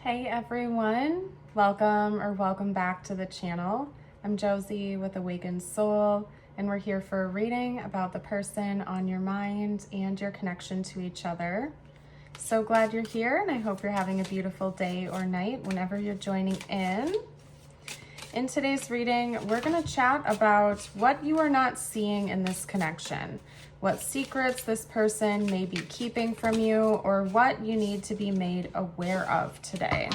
Hey everyone, welcome back to the channel. I'm Josie with Awakened Soul, and we're here for a reading about the person on your mind and your connection to each other. So glad you're here, and I hope you're having a beautiful day or night whenever you're joining in. In today's reading, we're going to chat about what you are not seeing in this connection, what secrets this person may be keeping from you, or what you need to be made aware of today.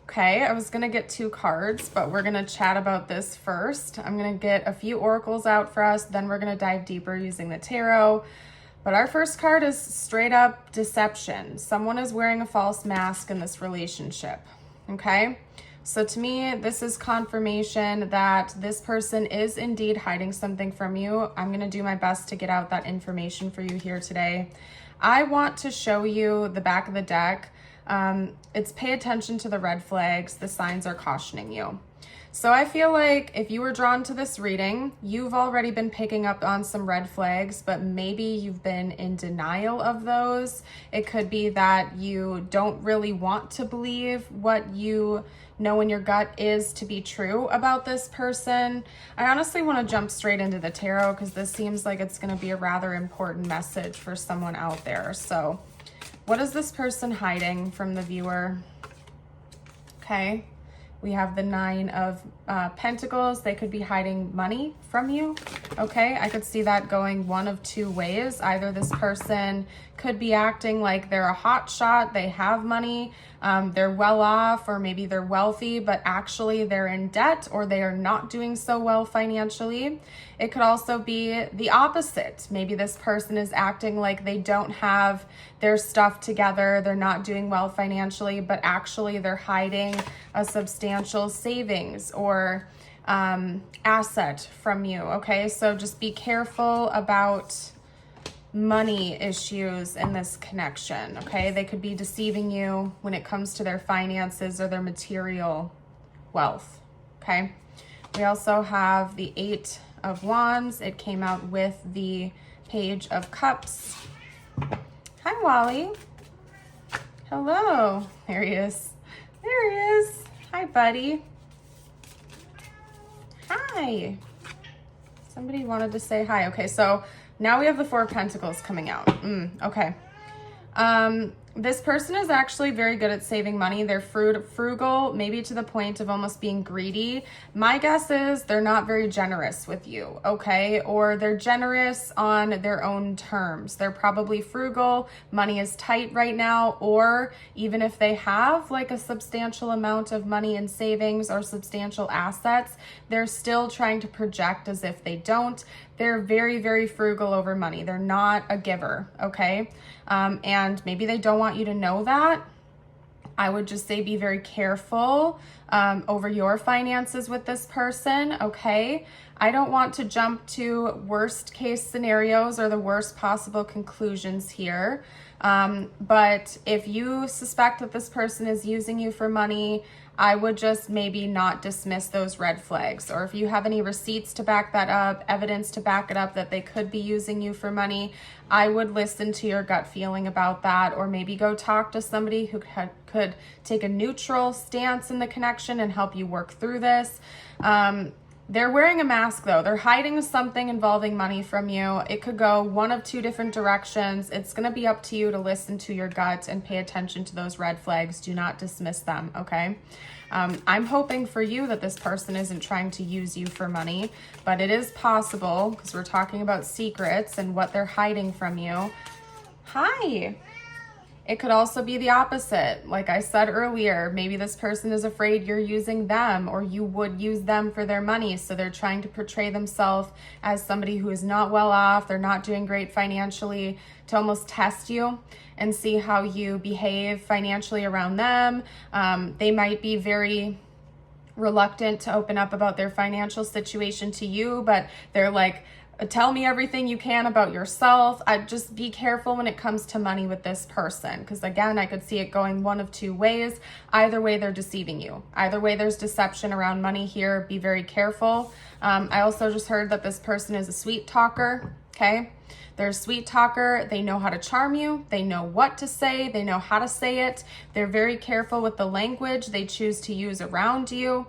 Okay, I was going to get two cards, but we're going to chat about this first. I'm going to get a few oracles out for us, then we're going to dive deeper using the tarot. But our first card is straight up deception. Someone is wearing a false mask in this relationship, okay? So to me, this is confirmation that this person is indeed hiding something from you. I'm going to do my best to get out that information for you here today. I want to show you the back of the deck. It's pay attention to the red flags. The signs are cautioning you. So I feel like if you were drawn to this reading, you've already been picking up on some red flags, but maybe you've been in denial of those. It could be that you don't really want to believe what you know in your gut is to be true about this person. I honestly want to jump straight into the tarot because this seems like it's going to be a rather important message for someone out there. So what is this person hiding from the viewer? Okay. We have the Nine of Pentacles. They could be hiding money from you. Okay, I could see that going one of two ways. Either this person could be acting like they're a hot shot, they have money, they're well off, or maybe they're wealthy, but actually they're in debt or they are not doing so well financially. It could also be the opposite. Maybe this person is acting like they don't have their stuff together, they're not doing well financially, but actually they're hiding a substantial savings or asset from you. Okay, so just be careful about money issues in this connection. Okay, they could be deceiving you when it comes to their finances or their material wealth. Okay, we also have the Eight of Wands. It came out with the Page of Cups. Hi, Wally. Hello. There he is. There he is. Hi, buddy. Hi. Somebody wanted to say hi. Okay, so now we have the Four of Pentacles coming out. Okay. This person is actually very good at saving money. They're frugal, maybe to the point of almost being greedy. My guess is they're not very generous with you, okay? Or they're generous on their own terms. They're probably frugal, money is tight right now, or even if they have like a substantial amount of money in savings or substantial assets, they're still trying to project as if they don't. They're very, very frugal over money. They're not a giver, okay? And maybe they don't want you to know that. I would just say be very careful over your finances with this person, okay? I don't want to jump to worst case scenarios or the worst possible conclusions here. But if you suspect that this person is using you for money, I would just maybe not dismiss those red flags. Or if you have any receipts to back that up, evidence to back it up that they could be using you for money, I would listen to your gut feeling about that, or maybe go talk to somebody who could take a neutral stance in the connection and help you work through this. They're wearing a mask though. They're hiding something involving money from you. It could go one of two different directions. It's going to be up to you to listen to your gut and pay attention to those red flags. Do not dismiss them, okay? I'm hoping for you that this person isn't trying to use you for money, but it is possible because we're talking about secrets and what they're hiding from you. Hi. It could also be the opposite. Like I said earlier, maybe this person is afraid you're using them or you would use them for their money. So they're trying to portray themselves as somebody who is not well off. They're not doing great financially, to almost test you and see how you behave financially around them. They might be very reluctant to open up about their financial situation to you, but they're like, tell me everything you can about yourself. Just be careful when it comes to money with this person, because again, I could see it going one of two ways. Either way, they're deceiving you. Either way, there's deception around money here. Be very careful. I also just heard that this person is a sweet talker. okay? They're a sweet talker. They know how to charm you. They know what to say. They know how to say it. They're very careful with the language they choose to use around you.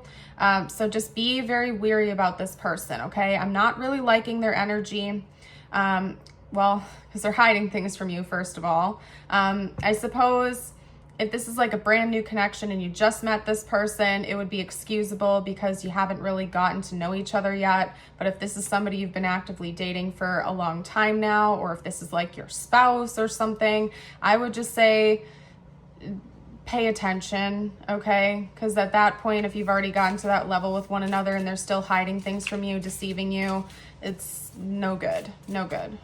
So just be very wary about this person, okay? I'm not really liking their energy. Well, because they're hiding things from you, first of all. I suppose if this is like a brand new connection and you just met this person, it would be excusable because you haven't really gotten to know each other yet. But if this is somebody you've been actively dating for a long time now, or if this is like your spouse or something, I would just say pay attention, okay? Because at that point, if you've already gotten to that level with one another and they're still hiding things from you, deceiving you, it's no good,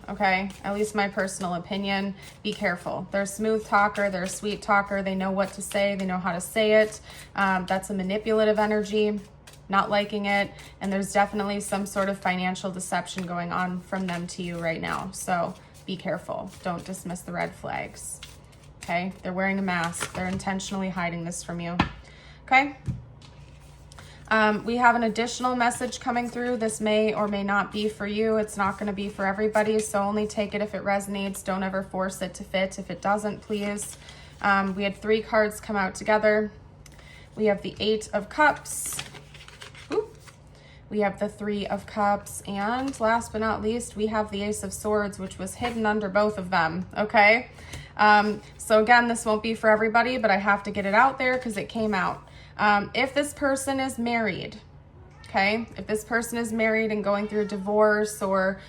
okay? At least my personal opinion. Be careful. They're a smooth talker. They're a sweet talker. They know what to say. They know how to say it. That's a manipulative energy. Not liking it. And there's definitely some sort of financial deception going on from them to you right now. So be careful. Don't dismiss the red flags. Okay? They're wearing a mask. They're intentionally hiding this from you. Okay? We have an additional message coming through. This may or may not be for you. It's not going to be for everybody, so only take it if it resonates. Don't ever force it to fit. If it doesn't, please. We had 3 cards come out together. We have the 8 of Cups. Oop. We have the 3 of Cups. And last but not least, we have the Ace of Swords, which was hidden under both of them, okay? So again, this won't be for everybody, but I have to get it out there because it came out. If this person is married, okay, if this person is married and going through a divorce, or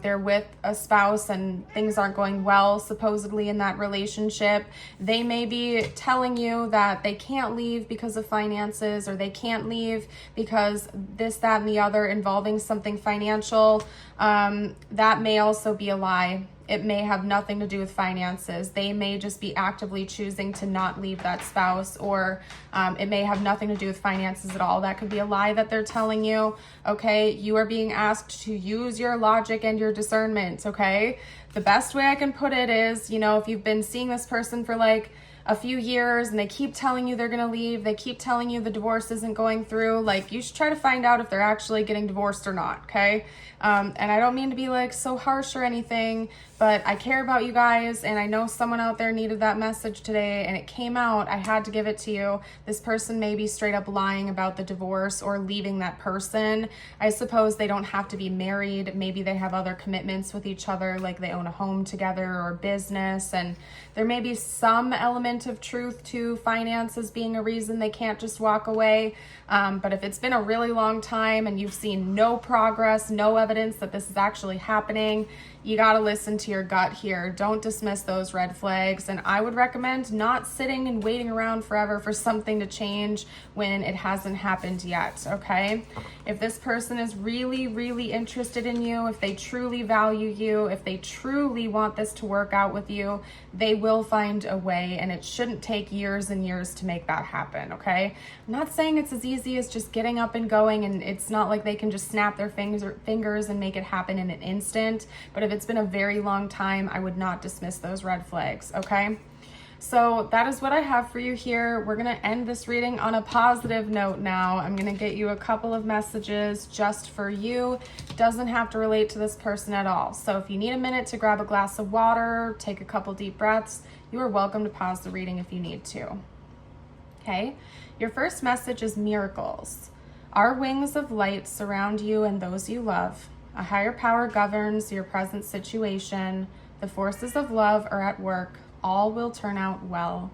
they're with a spouse and things aren't going well supposedly in that relationship, they may be telling you that they can't leave because of finances, or they can't leave because this, that, and the other involving something financial. That may also be a lie. It may have nothing to do with finances. They may just be actively choosing to not leave that spouse, or it may have nothing to do with finances at all. That could be a lie that they're telling you, okay? You are being asked to use your logic and your discernment, okay? The best way I can put it is, you know, if you've been seeing this person for like a few years and they keep telling you they're gonna leave, they keep telling you the divorce isn't going through, like, you should try to find out if they're actually getting divorced or not, okay? And I don't mean to be like so harsh or anything, but I care about you guys, and I know someone out there needed that message today and it came out. I had to give it to you. This person may be straight up lying about the divorce or leaving that person. I suppose they don't have to be married. Maybe they have other commitments with each other, like they own a home together or business, and there may be some element of truth to finances being a reason they can't just walk away. But if it's been a really long time and you've seen no progress, no evidence that this is actually happening, you got to listen to your gut here. Don't dismiss those red flags. And I would recommend not sitting and waiting around forever for something to change when it hasn't happened yet, okay? If this person is really, really interested in you, if they truly value you, if they truly want this to work out with you, they will find a way, and it shouldn't take years and years to make that happen, okay? I'm not saying it's as easy as just getting up and going, and it's not like they can just snap their fingers and make it happen in an instant, but if it's been a very long time, I would not dismiss those red flags, okay? So that is what I have for you here. We're going to end this reading on a positive note now. I'm going to get you a couple of messages just for you. Doesn't have to relate to this person at all. So if you need a minute to grab a glass of water, take a couple deep breaths, you are welcome to pause the reading if you need to. Okay, your first message is miracles. Our wings of light surround you and those you love. A higher power governs your present situation. The forces of love are at work. All will turn out well.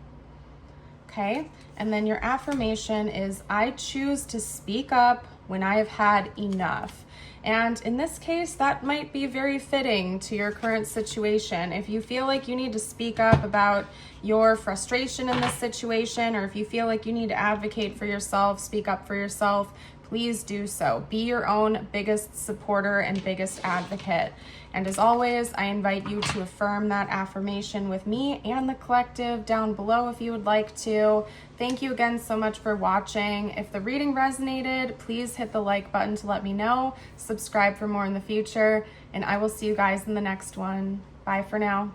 Okay, and then your affirmation is, I choose to speak up when I have had enough. And in this case, that might be very fitting to your current situation. If you feel like you need to speak up about your frustration in this situation, or if you feel like you need to advocate for yourself, speak up for yourself, please do so. Be your own biggest supporter and biggest advocate. And as always, I invite you to affirm that affirmation with me and the collective down below if you would like to. Thank you again so much for watching. If the reading resonated, please hit the like button to let me know. Subscribe for more in the future, and I will see you guys in the next one. Bye for now.